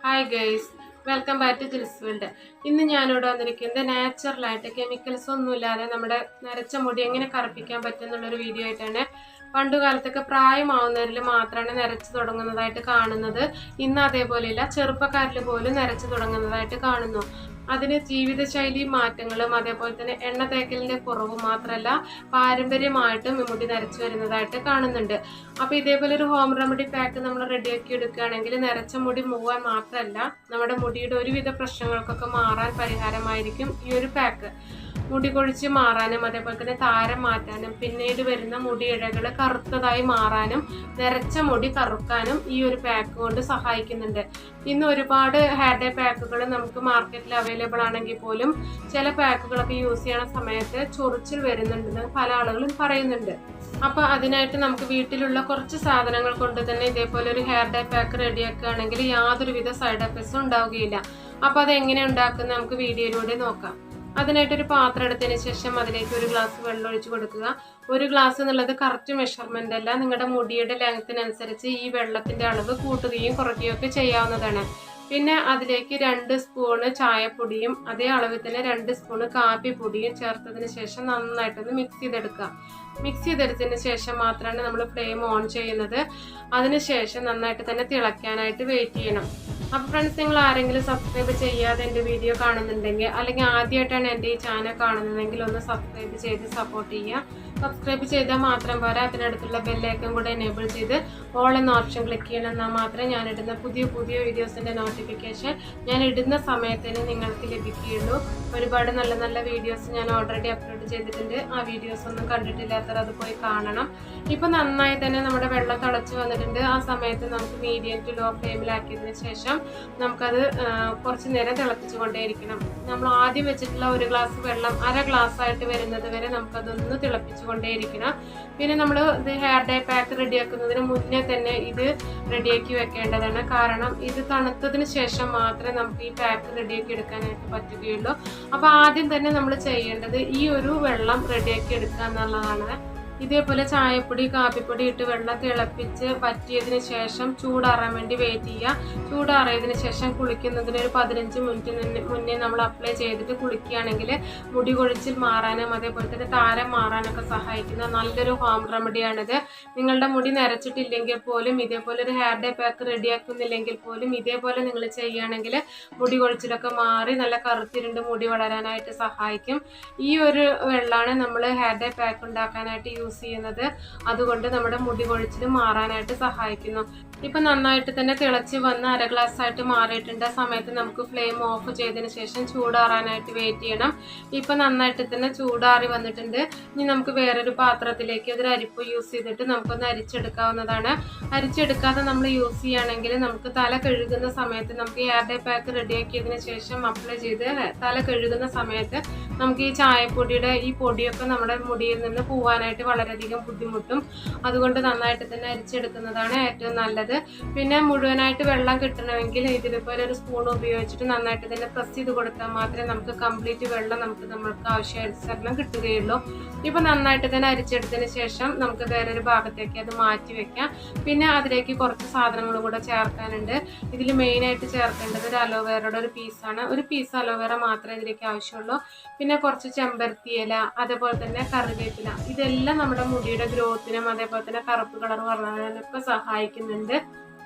Hi guys, welcome back to Jils world. ഇന്ന് ഞാനിവിടെ വന്നിരിക്കുന്നത് നാച്ചുറലായിട്ട് കെമിക്കൽസ് ഒന്നുമില്ലാതെ നമ്മുടെ നരച്ച മുടി എങ്ങനെ കറുപ്പിക്കാൻ പറ്റും എന്നുള്ളൊരു വീഡിയോ ആയിട്ടാണ്. പണ്ടു കാലത്തൊക്കെ പ്രായമാവുന്നവരിൽ മാത്രമാണ് നരച്ചു തുടങ്ങുന്നതായിട്ട് കാണുന്നത്. ഇന്ന് അതേപോലെയല്ല, ചെറുപ്പക്കാരിൽ പോലും നരച്ചു തുടങ്ങുന്നതായിട്ട് കാണുന്നു. അതിന് ജീവിതശൈലി മാറ്റങ്ങളും അതേപോലെ തന്നെ എണ്ണ തേക്കലിന്റെ കുറവ് മാത്രമല്ല, പാരമ്പര്യമായിട്ടും മുടി നരച്ചു വരുന്നതായിട്ട് കാണുന്നുണ്ട്. അപ്പൊ ഇതേപോലെ ഒരു ഹോം റെമഡി പാക്ക് നമ്മൾ റെഡിയാക്കി എടുക്കുകയാണെങ്കിൽ നരച്ച മുടി പോവാൻ മാത്രമല്ല, നമ്മുടെ മുടിയുടെ ഒരുവിധ പ്രശ്നങ്ങൾക്കൊക്കെ മാറാൻ പരിഹാരമായിരിക്കും ഈ ഒരു പാക്ക്. മുടി കൊഴിച്ച് മാറാനും അതേപോലെ തന്നെ താരം മാറ്റാനും പിന്നീട് വരുന്ന മുടിയിഴകൾ കറുത്തതായി മാറാനും നരച്ച മുടി കറുക്കാനും ഈ ഒരു പാക്ക് കൊണ്ട് സഹായിക്കുന്നുണ്ട്. ഇന്ന് ഒരുപാട് ഹെയർ ഡേ പാക്കുകൾ നമുക്ക് മാർക്കറ്റിൽ അവൈലബിൾ ആണെങ്കിൽ പോലും ചില പാക്കുകളൊക്കെ യൂസ് ചെയ്യണ സമയത്ത് ചൊറിച്ചിൽ വരുന്നുണ്ടെന്ന് പല ആളുകളും പറയുന്നുണ്ട്. അപ്പൊ അതിനായിട്ട് നമുക്ക് വീട്ടിലുള്ള കുറച്ച് സാധനങ്ങൾ കൊണ്ട് തന്നെ ഇതേപോലെ ഒരു ഹെയർ ഡേ പാക്ക് റെഡിയാക്കുകയാണെങ്കിൽ യാതൊരുവിധ സൈഡ് എഫക്ട്സും ഉണ്ടാവുകയില്ല. അപ്പൊ അതെങ്ങനെ ഉണ്ടാക്കുന്നത് നമുക്ക് വീഡിയോയിലൂടെ നോക്കാം. അതിനായിട്ടൊരു പാത്രം എടുത്തതിന് ശേഷം അതിലേക്ക് ഒരു ഗ്ലാസ് വെള്ളം ഒഴിച്ച് കൊടുക്കുക. ഒരു ഗ്ലാസ് എന്നുള്ളത് കറക്റ്റ് മെഷർമെന്റ് അല്ല, നിങ്ങളുടെ മുടിയുടെ ലെങ്ത്തിനനുസരിച്ച് ഈ വെള്ളത്തിന്റെ അളവ് കൂട്ടുകയും കുറയ്ക്കുകയും ഒക്കെ ചെയ്യാവുന്നതാണ്. പിന്നെ അതിലേക്ക് 2 സ്പൂണ് ചായപ്പൊടിയും അതേ അളവിൽ തന്നെ 2 സ്പൂണ് കാപ്പിപ്പൊടിയും ചേർത്തതിന് ശേഷം നന്നായിട്ടൊന്ന് മിക്സ് ചെയ്തെടുക്കുക. മിക്സ് ചെയ്തെടുത്തതിന് ശേഷം മാത്രമാണ് നമ്മൾ ഫ്ലെയിം ഓൺ ചെയ്യുന്നത്. അതിനുശേഷം നന്നായിട്ട് തന്നെ തിളയ്ക്കാനായിട്ട് വെയിറ്റ് ചെയ്യണം. അപ്പോൾ ഫ്രണ്ട്സ്, നിങ്ങൾ ആരെങ്കിലും സബ്സ്ക്രൈബ് ചെയ്യാതെ എൻ്റെ വീഡിയോ കാണുന്നുണ്ടെങ്കിൽ അല്ലെങ്കിൽ ആദ്യമായിട്ടാണ് എൻ്റെ ഈ ചാനൽ കാണുന്നതെങ്കിൽ ഒന്ന് സബ്സ്ക്രൈബ് ചെയ്ത് സപ്പോർട്ട് ചെയ്യുക. സബ്സ്ക്രൈബ് ചെയ്താൽ മാത്രം പോരാ, അതിനടുത്തുള്ള ബെല്ലൈക്കൺ കൂടെ എനേബിൾ ചെയ്ത് ഓൾ എന്ന ഓപ്ഷൻ ക്ലിക്ക് ചെയ്യണം. എന്നാൽ മാത്രമേ ഞാൻ ഇടുന്ന പുതിയ വീഡിയോസിൻ്റെ നോട്ടിഫിക്കേഷൻ ഞാൻ ഇടുന്ന സമയത്തിന് നിങ്ങൾക്ക് ലഭിക്കുകയുള്ളൂ. ഒരുപാട് നല്ല നല്ല വീഡിയോസ് ഞാൻ ഓൾറെഡി അപ്ലോഡ് ചെയ്തിട്ടുണ്ട്. ആ വീഡിയോസ് ഒന്നും കണ്ടിട്ടില്ലാത്തവർ അത് പോയി കാണണം. ഇപ്പോൾ നന്നായി തന്നെ നമ്മുടെ വെള്ളം തിളച്ച് വന്നിട്ടുണ്ട്. ആ സമയത്ത് നമുക്ക് മീഡിയം ടു ലോ ഫ്ലെയിമിലാക്കിയതിന് ശേഷം നമുക്കത് കുറച്ച് നേരം തിളപ്പിച്ചു കൊണ്ടേയിരിക്കണം. നമ്മൾ ആദ്യം വെച്ചിട്ടുള്ള ഒരു ഗ്ലാസ് വെള്ളം 1/2 ഗ്ലാസ് ആയിട്ട് വരുന്നത് വരെ നമുക്കതൊന്ന് തിളപ്പിച്ചു കൊണ്ടേയിരിക്കണം. പിന്നെ നമ്മൾ ഇത് ഹെയർ ഡേ പാക്ക് റെഡിയാക്കുന്നതിന് മുന്നേ തന്നെ ഇത് റെഡിയാക്കി വെക്കേണ്ടതാണ്. കാരണം ഇത് തണുത്തതിന് ശേഷം മാത്രമേ നമുക്ക് ഈ പാക്ക് റെഡിയാക്കി എടുക്കാനായിട്ട് പറ്റുകയുള്ളൂ. അപ്പോൾ ആദ്യം തന്നെ നമ്മൾ ചെയ്യേണ്ടത് ഈ ഒരു വെള്ളം റെഡിയാക്കി എടുക്കുക എന്നുള്ളതാണ്. ഇതേപോലെ ചായപ്പൊടി കാപ്പിപ്പൊടി ഇട്ട് വെള്ളം തിളപ്പിച്ച് വറ്റിയതിന് ശേഷം ചൂടാറാൻ വേണ്ടി വെയിറ്റ് ചെയ്യുക. ചൂടാറിയതിന് ശേഷം കുളിക്കുന്നതിന് ഒരു 15 മിനിറ്റ് മുന്നേ നമ്മൾ അപ്ലൈ ചെയ്തിട്ട് കുളിക്കുകയാണെങ്കിൽ മുടി കൊഴിച്ചിൽ മാറാനും അതേപോലെ തന്നെ താരം മാറാനൊക്കെ സഹായിക്കുന്ന നല്ലൊരു ഹോം റെമഡിയാണിത്. നിങ്ങളുടെ മുടി നരച്ചിട്ടില്ലെങ്കിൽ പോലും ഇതേപോലെ ഒരു ഹെയർ ഡേ പാക്ക് റെഡിയാക്കുന്നില്ലെങ്കിൽ പോലും ഇതേപോലെ നിങ്ങൾ ചെയ്യുകയാണെങ്കിൽ മുടി കൊഴിച്ചിലൊക്കെ മാറി നല്ല കറുത്തിരുണ്ട് മുടി വളരാനായിട്ട് സഹായിക്കും. ഈ ഒരു വെള്ളമാണ് നമ്മൾ ഹെയർ ഡേ പാക്ക് ഉണ്ടാക്കാനായിട്ട് യൂസ് ചെയ്യുന്നത്. അതുകൊണ്ട് നമ്മുടെ മുടി കൊഴിച്ചിൽ മാറാനായിട്ട് സഹായിക്കുന്നു. ഇപ്പൊ നന്നായിട്ട് തന്നെ തിളച്ച് വന്ന് 1/2 ഗ്ലാസ് ആയിട്ട് മാറിയിട്ടുണ്ട്. ആ സമയത്ത് നമുക്ക് ഫ്ലെയിം ഓഫ് ചെയ്തതിന് ശേഷം ചൂടാറാനായിട്ട് വെയിറ്റ് ചെയ്യണം. ഇപ്പൊ നന്നായിട്ട് തന്നെ ചൂടാറി വന്നിട്ടുണ്ട്. ഇനി നമുക്ക് വേറൊരു പാത്രത്തിലേക്ക് അതൊരു അരിപ്പ് യൂസ് ചെയ്തിട്ട് നമുക്കൊന്ന് അരിച്ചെടുക്കാവുന്നതാണ്. അരിച്ചെടുക്കാതെ നമ്മൾ യൂസ് ചെയ്യുകയാണെങ്കിൽ നമുക്ക് തല കഴുകുന്ന സമയത്ത് നമുക്ക് ഹെയർ ഡേ പാക്ക് റെഡിയാക്കിയതിന് ശേഷം അപ്ലൈ ചെയ്ത് തല കഴുകുന്ന സമയത്ത് നമുക്ക് ഈ ചായപ്പൊടിയുടെ ഈ പൊടിയൊക്കെ നമ്മുടെ മുടിയിൽ നിന്ന് പോവാനായിട്ട് വളരെയധികം ബുദ്ധിമുട്ടും. അതുകൊണ്ട് നന്നായിട്ട് തന്നെ അരിച്ചെടുക്കുന്നതാണ് ഏറ്റവും നല്ലത്. പിന്നെ മുഴുവനായിട്ട് വെള്ളം കിട്ടണമെങ്കിൽ ഇതിലിപ്പോൾ ഒരു സ്പൂൺ ഉപയോഗിച്ചിട്ട് നന്നായിട്ട് തന്നെ പ്രസ് ചെയ്ത് കൊടുത്താൽ മാത്രമേ നമുക്ക് കംപ്ലീറ്റ് വെള്ളം നമ്മൾക്ക് ആവശ്യാനുസരണം കിട്ടുകയുള്ളൂ. ഇപ്പൊ നന്നായിട്ട് തന്നെ അരിച്ചെടുത്തതിന് ശേഷം നമുക്ക് വേറൊരു ഭാഗത്തേക്ക് അത് മാറ്റി വെക്കാം. പിന്നെ അതിലേക്ക് കുറച്ച് സാധനങ്ങൾ കൂടെ ചേർക്കാനുണ്ട്. ഇതിൽ മെയിനായിട്ട് ചേർക്കേണ്ടത് ഒരു അലോവേറയുടെ ഒരു പീസാണ്. ഒരു പീസ് അലോവേറ മാത്രമേ ഇതിലേക്ക് ആവശ്യമുള്ളൂ. പിന്നെ കുറച്ച് ചെമ്പരത്തി ഇല, അതേപോലെ തന്നെ കറിവേപ്പില. ഇതെല്ലാം നമ്മുടെ മുടിയുടെ ഗ്രോത്തിനും അതേപോലെ തന്നെ കറുപ്പ് കളർ വളരാനൊക്കെ സഹായിക്കുന്നുണ്ട്.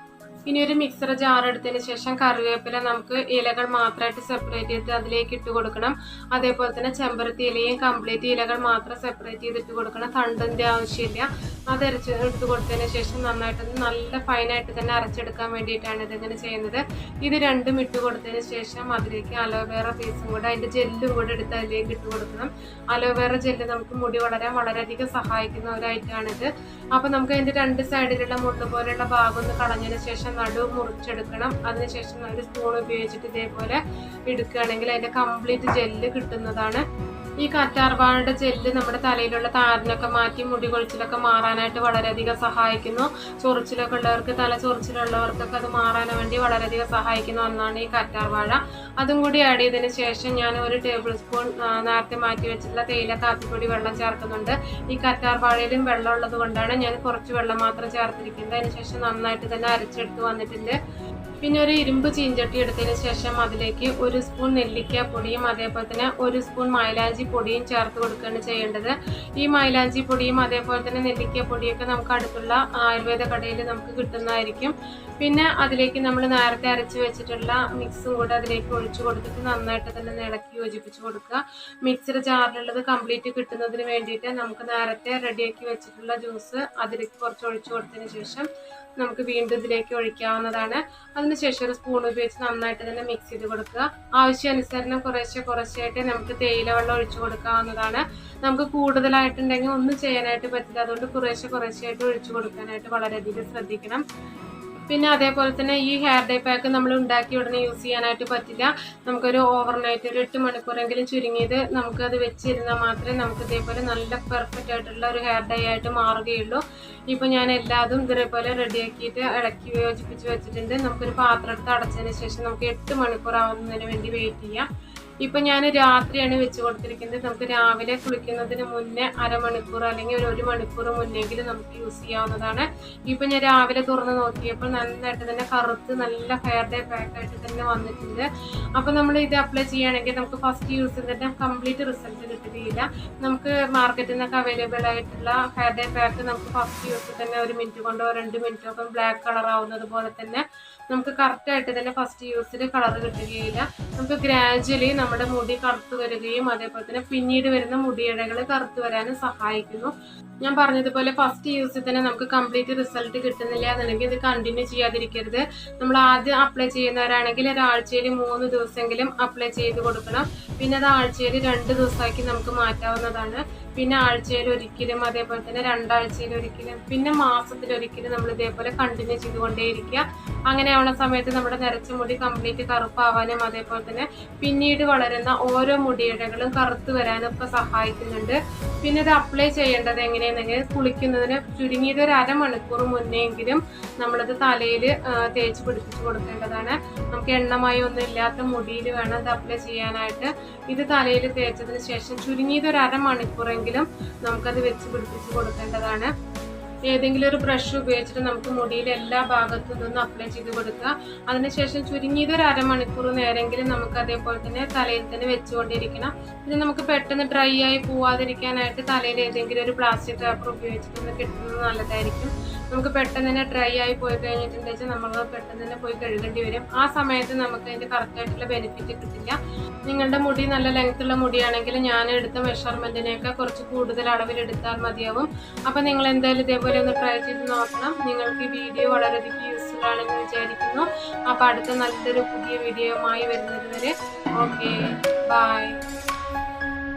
ഇനി ഒരു മിക്സർ ജാർ എടുത്തതിന് ശേഷം കറിവേപ്പില നമുക്ക് ഇലകൾ മാത്രമായിട്ട് സെപ്പറേറ്റ് ചെയ്തിട്ട് അതിലേക്ക് ഇട്ട് കൊടുക്കണം. അതേപോലെ തന്നെ ചെമ്പരത്തി ഇലയും കംപ്ലീറ്റ് ഇലകൾ മാത്രം സെപ്പറേറ്റ് ചെയ്തിട്ട് കൊടുക്കണം. തണ്ടിന്റെ ആവശ്യമില്ല. അത് ഇട്ട് കൊടുത്തതിന് ശേഷം നന്നായിട്ട് നല്ല ഫൈനായിട്ട് തന്നെ അരച്ചെടുക്കാൻ വേണ്ടിയിട്ടാണ് ഇതിങ്ങനെ ചെയ്യുന്നത്. ഇത് രണ്ടും ഇട്ട് കൊടുത്തതിന് ശേഷം അതിലേക്ക് അലോവേറ പീസും കൂടെ അതിന്റെ ജെല്ലും കൂടെ എടുത്ത് അതിലേക്ക് ഇട്ട് കൊടുക്കണം. അലോവേറ ജെല്ല് നമുക്ക് മുടി വളരാൻ വളരെയധികം സഹായിക്കുന്ന ഒരു ഐറ്റമാണിത്. അപ്പൊ നമുക്ക് അതിന്റെ 2 സൈഡിലുള്ള മുള്ളു പോലെയുള്ള ഭാഗം ഒന്ന് കളഞ്ഞതിന് ശേഷം നടു മുറിച്ചെടുക്കണം. അതിനുശേഷം ഒരു സ്പൂൺ ഉപയോഗിച്ചിട്ട് ഇതേപോലെ എടുക്കുകയാണെങ്കിൽ അതിന്റെ കംപ്ലീറ്റ് ജെല്ല് കിട്ടുന്നതാണ്. ഈ കറ്റാർവാഴയുടെ ജെല്ല് നമ്മുടെ തലയിലുള്ള താരനൊക്കെ മാറ്റി മുടി കൊഴിച്ചിലൊക്കെ മാറാനായിട്ട് വളരെയധികം സഹായിക്കുന്നു. ചൊറിച്ചിലൊക്കെ ഉള്ളവർക്ക്, തല ചൊറിച്ചിലുള്ളവർക്കൊക്കെ അത് മാറാൻ വേണ്ടി വളരെയധികം സഹായിക്കുന്ന ഒന്നാണ് ഈ കറ്റാർവാഴ. അതും കൂടി ആഡ് ചെയ്തതിന് ശേഷം ഞാൻ 1 ടേബിൾ സ്പൂൺ നേരത്തെ മാറ്റി വെച്ചിട്ടുള്ള തേയില കാപ്പിപ്പൊടി വെള്ളം ചേർക്കുന്നുണ്ട്. ഈ കറ്റാർവാഴയിലും വെള്ളം ഉള്ളത് കൊണ്ടാണ് ഞാൻ കുറച്ച് വെള്ളം മാത്രം ചേർത്തിരിക്കുന്നത്. അതിനുശേഷം നന്നായിട്ട് തന്നെ അരച്ചെടുത്ത് വന്നിട്ടുണ്ട്. പിന്നെ ഒരു ഇരുമ്പ് ചീഞ്ചട്ടി എടുത്തതിന് ശേഷം അതിലേക്ക് 1 സ്പൂൺ നെല്ലിക്ക പൊടിയും അതേപോലെ തന്നെ 1 സ്പൂൺ മൈലാഞ്ചി പൊടിയും ചേർത്ത് കൊടുക്കുകയാണ് ചെയ്യേണ്ടത്. ഈ മൈലാഞ്ചി പൊടിയും അതേപോലെ തന്നെ നെല്ലിക്ക പൊടിയൊക്കെ നമുക്ക് അടുത്തുള്ള ആയുർവേദ കടയിൽ നമുക്ക് കിട്ടുന്നതായിരിക്കും. പിന്നെ അതിലേക്ക് നമ്മൾ നേരത്തെ അരച്ച് വെച്ചിട്ടുള്ള മിക്സും കൂടെ അതിലേക്ക് ഒഴിച്ചു കൊടുത്തിട്ട് നന്നായിട്ട് തന്നെ ഇളക്കി യോജിപ്പിച്ച് കൊടുക്കുക. മിക്സിയുടെ ജാറിലുള്ളത് കംപ്ലീറ്റ് കിട്ടുന്നതിന് വേണ്ടിയിട്ട് നമുക്ക് നേരത്തെ റെഡിയാക്കി വെച്ചിട്ടുള്ള ജ്യൂസ് അതിലേക്ക് കുറച്ച് ഒഴിച്ചു കൊടുത്തതിന് ശേഷം നമുക്ക് വീണ്ടും ഇതിലേക്ക് ഒഴിക്കാവുന്നതാണ്. അതിനുശേഷം ഒരു സ്പൂൺ ഉപയോഗിച്ച് നന്നായിട്ട് തന്നെ മിക്സ് ചെയ്ത് കൊടുക്കുക. ആവശ്യാനുസരണം കുറേശ്ശെയായിട്ട് നമുക്ക് തേയില വെള്ളം ഒഴിച്ചു കൊടുക്കാവുന്നതാണ്. നമുക്ക് കൂടുതലായിട്ടുണ്ടെങ്കിൽ ഒന്നും ചെയ്യാനായിട്ട് പറ്റില്ല. അതുകൊണ്ട് കുറേശ്ശെയായിട്ട് ഒഴിച്ചു കൊടുക്കാനായിട്ട് വളരെയധികം ശ്രദ്ധിക്കണം. പിന്നെ അതേപോലെ തന്നെ ഈ ഹെയർ ഡൈ പാക്ക് നമ്മൾ ഉണ്ടാക്കി ഉടനെ യൂസ് ചെയ്യാനായിട്ട് പറ്റില്ല. നമുക്കൊരു ഓവർനൈറ്റ് ഒരു 8 മണിക്കൂറെങ്കിലും ചുരുങ്ങിയത് നമുക്കത് വെച്ചിരുന്നാൽ മാത്രമേ നമുക്ക് ഇതേപോലെ നല്ല പെർഫെക്റ്റ് ആയിട്ടുള്ള ഒരു ഹെയർ ഡൈ ആയിട്ട് മാറുകയുള്ളൂ. ഇപ്പോൾ ഞാൻ എല്ലാതും ഇതേപോലെ റെഡിയാക്കിയിട്ട് ഇളക്കി യോജിപ്പിച്ച് വെച്ചിട്ടുണ്ട്. നമുക്കൊരു പാത്രം എടുത്ത് അടച്ചതിന് ശേഷം നമുക്ക് 8 മണിക്കൂർ ആവുന്നതിന് വേണ്ടി വെയിറ്റ് ചെയ്യാം. ഇപ്പം ഞാൻ രാത്രിയാണ് വെച്ച് കൊടുത്തിരിക്കുന്നത്. നമുക്ക് രാവിലെ കുളിക്കുന്നതിന് മുന്നേ അരമണിക്കൂർ അല്ലെങ്കിൽ ഒരു മണിക്കൂർ മുന്നെങ്കിലും നമുക്ക് യൂസ് ചെയ്യാവുന്നതാണ്. ഇപ്പം ഞാൻ രാവിലെ തുറന്ന് നോക്കിയപ്പോൾ നന്നായിട്ട് തന്നെ കറുത്ത് നല്ല ഹെയർ ഡൈ പാക്കായിട്ട് തന്നെ വന്നിട്ടുണ്ട്. അപ്പം നമ്മൾ ഇത് അപ്ലൈ ചെയ്യുകയാണെങ്കിൽ നമുക്ക് ഫസ്റ്റ് യൂസിൽ തന്നെ കംപ്ലീറ്റ് റിസൾട്ട് കിട്ടുകയില്ല. നമുക്ക് മാർക്കറ്റിൽ നിന്നൊക്കെ അവൈലബിൾ ആയിട്ടുള്ള ഹെയർ ഡൈ പാക്ക് നമുക്ക് ഫസ്റ്റ് യൂസിൽ തന്നെ 1 മിനിറ്റ് കൊണ്ടോ 2 മിനിറ്റോ ഒക്കെ ബ്ലാക്ക് കളർ ആവുന്നത് പോലെ തന്നെ നമുക്ക് കറക്റ്റായിട്ട് തന്നെ ഫസ്റ്റ് യൂസിൽ കളർ കിട്ടുകയില്ല. നമുക്ക് ഗ്രാജുവലി നമ്മുടെ മുടി കറുത്ത് വരികയും അതേപോലെ തന്നെ പിന്നീട് വരുന്ന മുടിയിഴകൾ കറുത്ത് വരാനും സഹായിക്കുന്നു. ഞാൻ പറഞ്ഞതുപോലെ ഫസ്റ്റ് യൂസിൽ തന്നെ നമുക്ക് കംപ്ലീറ്റ് റിസൾട്ട് കിട്ടുന്നില്ല എന്നുണ്ടെങ്കിൽ ഇത് കണ്ടിന്യൂ ചെയ്യാതിരിക്കരുത്. നമ്മൾ ആദ്യം അപ്ലൈ ചെയ്യുന്നവരാണെങ്കിൽ ഒരാഴ്ചയിൽ 3 ദിവസമെങ്കിലും അപ്ലൈ ചെയ്ത് കൊടുക്കണം. പിന്നെ അത് ആഴ്ചയിൽ 2 ദിവസമാക്കി നമുക്ക് മാറ്റാവുന്നതാണ്. പിന്നെ ആഴ്ചയിൽ ഒരിക്കലും അതേപോലെ തന്നെ 2 ആഴ്ചയിൽ ഒരിക്കലും പിന്നെ മാസത്തിലൊരിക്കലും നമ്മൾ ഇതേപോലെ കണ്ടിന്യൂ ചെയ്തുകൊണ്ടേയിരിക്കുക. അങ്ങനെയാവുന്ന സമയത്ത് നമ്മുടെ നരച്ച മുടി കംപ്ലീറ്റ് കറുപ്പാവാനും അതേപോലെ തന്നെ പിന്നീട് വളരുന്ന ഓരോ മുടിയിഴകളും കറുത്ത് വരാനും ഒക്കെ സഹായിക്കുന്നുണ്ട്. പിന്നെ ഇത് അപ്ലൈ ചെയ്യേണ്ടത് എങ്ങനെയാണെങ്കിൽ കുളിക്കുന്നതിന് ചുരുങ്ങിയത് ഒരു അരമണിക്കൂർ മുന്നെങ്കിലും നമ്മളത് തലയിൽ തേച്ച് പിടിപ്പിച്ച് കൊടുക്കേണ്ടതാണ്. നമുക്ക് എണ്ണമായി ഒന്നും ഇല്ലാത്ത മുടിയിൽ വേണം ഇത് അപ്ലൈ ചെയ്യാനായിട്ട്. ഇത് തലയിൽ തേച്ചതിന് ശേഷം ചുരുങ്ങിയത് ഒരു അരമണിക്കൂറെങ്കിലും നമുക്കത് വെച്ച് പിടിപ്പിച്ച് കൊടുക്കേണ്ടതാണ്. ഏതെങ്കിലും ഒരു ബ്രഷ് ഉപയോഗിച്ചിട്ട് നമുക്ക് മുടിയിൽ എല്ലാ ഭാഗത്തും ഇതൊന്ന് അപ്ലൈ ചെയ്ത് കൊടുക്കുക. അതിനുശേഷം ചുരുങ്ങിയത് ഒരു അരമണിക്കൂർ നേരെങ്കിലും നമുക്ക് അതേപോലെ തന്നെ തലയിൽ തന്നെ വെച്ചുകൊണ്ടിരിക്കണം. പിന്നെ നമുക്ക് പെട്ടെന്ന് ഡ്രൈ ആയി പോവാതിരിക്കാനായിട്ട് തലയിൽ ഏതെങ്കിലും ഒരു പ്ലാസ്റ്റിക് പേപ്പർ ഉപയോഗിച്ചിട്ടൊന്ന് കെട്ടുന്നത് നല്ലതായിരിക്കും. നമുക്ക് പെട്ടെന്ന് തന്നെ ഡ്രൈ ആയി പോയി കഴിഞ്ഞിട്ടുണ്ടെങ്കിൽ നമ്മൾ പെട്ടെന്ന് തന്നെ പോയി കഴുകേണ്ടി വരും. ആ സമയത്ത് നമുക്ക് അതിൻ്റെ കറക്റ്റായിട്ടുള്ള ബെനിഫിറ്റ് കിട്ടില്ല. നിങ്ങളുടെ മുടി നല്ല ലെങ്ത്തുള്ള മുടിയാണെങ്കിൽ ഞാൻ എടുത്ത മെഷർമെൻറ്റിനേക്കാൾ കുറച്ച് കൂടുതൽ അളവിലെടുത്താൽ മതിയാവും. അപ്പോൾ നിങ്ങൾ എന്തായാലും ഇതേപോലെ ഒന്ന് ട്രൈ ചെയ്ത് നോക്കണം. നിങ്ങൾക്ക് ഈ വീഡിയോ വളരെയധികം യൂസ്ഫുൾ ആണെന്ന് വിചാരിക്കുന്നു. അപ്പോൾ അടുത്ത നല്ലൊരു പുതിയ വീഡിയോയുമായി വരുന്നത് വരെ ഓക്കെ ബൈ.